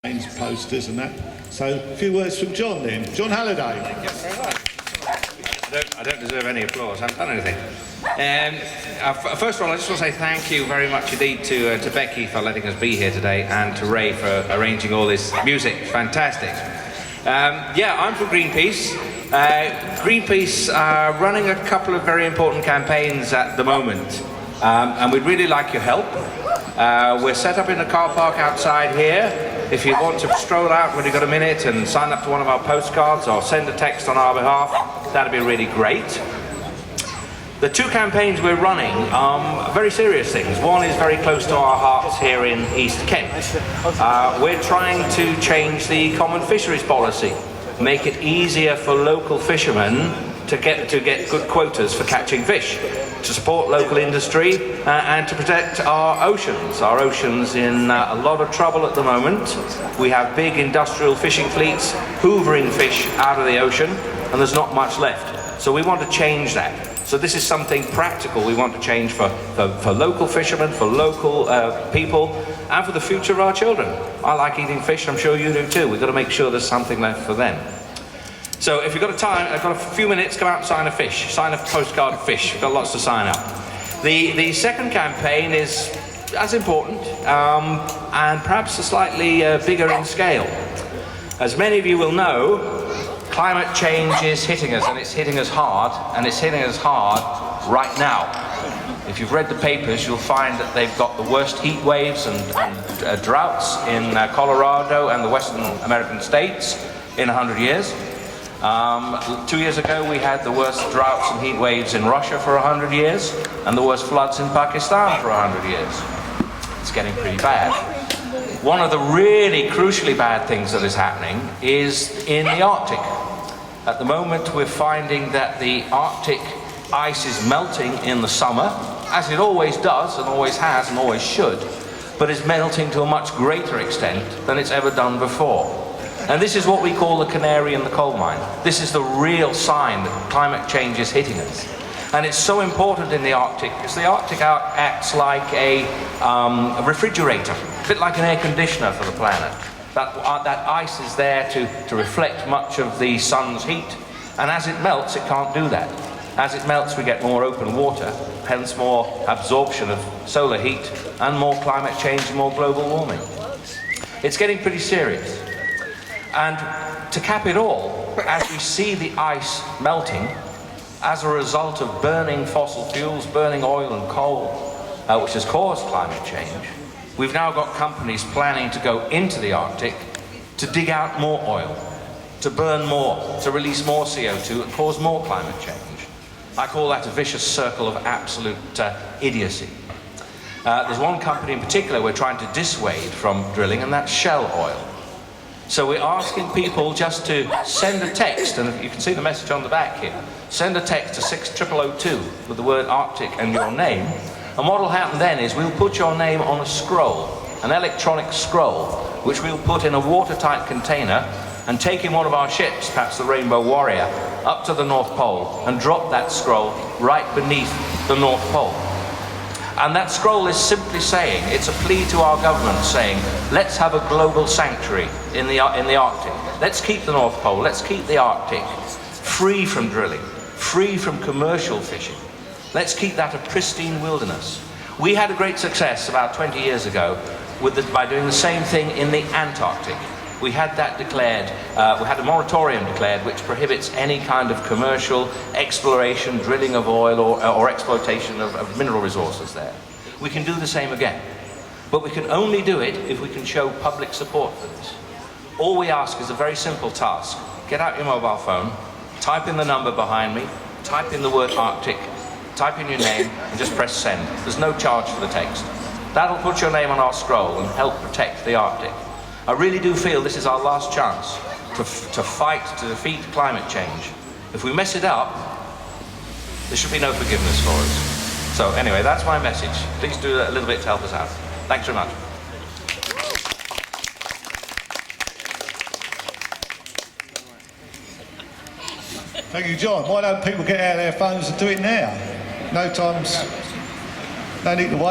posters and that. So a few words from John then. John Halladay. Thank you very much. I don't deserve any applause. I haven't done anything. First of all, I just want to say thank you very much indeed to Becky for letting us be here today, and to Ray for arranging all this music. Fantastic. Yeah, I'm from Greenpeace. Greenpeace are running a couple of very important campaigns at the moment, and we'd really like your help. We're set up in the car park outside here. If you want to stroll out when you've got a minute and sign up to one of our postcards or send a text on our behalf, that'd be really great. The two campaigns we're running are very serious things. One is very close to our hearts here in East Kent. We're trying to change the common fisheries policy, make it easier for local fishermen to get good quotas for catching fish, to support local industry and to protect our oceans. Our ocean's in a lot of trouble at the moment. We have big industrial fishing fleets hoovering fish out of the ocean, and there's not much left. So we want to change that. So this is something practical we want to change for local fishermen, for local people, and for the future of our children. I like eating fish, I'm sure you do too. We've got to make sure there's something left for them. So if you've got time, I've got a few minutes, come out and sign a fish. Sign a postcard of fish. We've got lots to sign up. The second campaign is as important and perhaps a slightly bigger in scale. As many of you will know, climate change is hitting us, and it's hitting us hard, and it's hitting us hard right now. If you've read the papers, you'll find that they've got the worst heat waves and droughts in Colorado and the Western American states in 100 years. 2 years ago we had the worst droughts and heat waves in Russia for 100 years, and the worst floods in Pakistan for 100 years. It's getting pretty bad. One of the really crucially bad things that is happening is in the Arctic. At the moment we're finding that the Arctic ice is melting in the summer, as it always does and always has and always should, but is melting to a much greater extent than it's ever done before. And this is what we call the canary in the coal mine. This is the real sign that climate change is hitting us. And it's so important in the Arctic because the Arctic acts like a refrigerator, a bit like an air conditioner for the planet. That ice is there to reflect much of the sun's heat, and as it melts it can't do that. As it melts we get more open water, hence more absorption of solar heat and more climate change and more global warming. It's getting pretty serious. And to cap it all, as we see the ice melting as a result of burning fossil fuels, burning oil and coal, which has caused climate change, we've now got companies planning to go into the Arctic to dig out more oil, to burn more, to release more CO2 and cause more climate change. I call that a vicious circle of absolute idiocy. There's one company in particular we're trying to dissuade from drilling, and that's Shell Oil. So we're asking people just to send a text, and you can see the message on the back here. Send a text to 60002 with the word Arctic and your name. And what will happen then is we'll put your name on a scroll, an electronic scroll, which we'll put in a watertight container and take in one of our ships, perhaps the Rainbow Warrior, up to the North Pole and drop that scroll right beneath the North Pole. And that scroll is simply saying, it's a plea to our government saying, let's have a global sanctuary in the Arctic. Let's keep the North Pole, let's keep the Arctic free from drilling, free from commercial fishing. Let's keep that a pristine wilderness. We had a great success about 20 years ago by doing the same thing in the Antarctic. We had that declared, we had a moratorium declared which prohibits any kind of commercial exploration, drilling of oil or exploitation of mineral resources there. We can do the same again, but we can only do it if we can show public support for this. All we ask is a very simple task. Get out your mobile phone, type in the number behind me, type in the word Arctic, type in your name and just press send. There's no charge for the text. That'll put your name on our scroll and help protect the Arctic. I really do feel this is our last chance to fight to defeat climate change. If we mess it up, there should be no forgiveness for us. So anyway, that's my message. Please do a little bit to help us out. Thanks very much. Thank you, John. Why don't people get out their phones and do it now? No need to wait.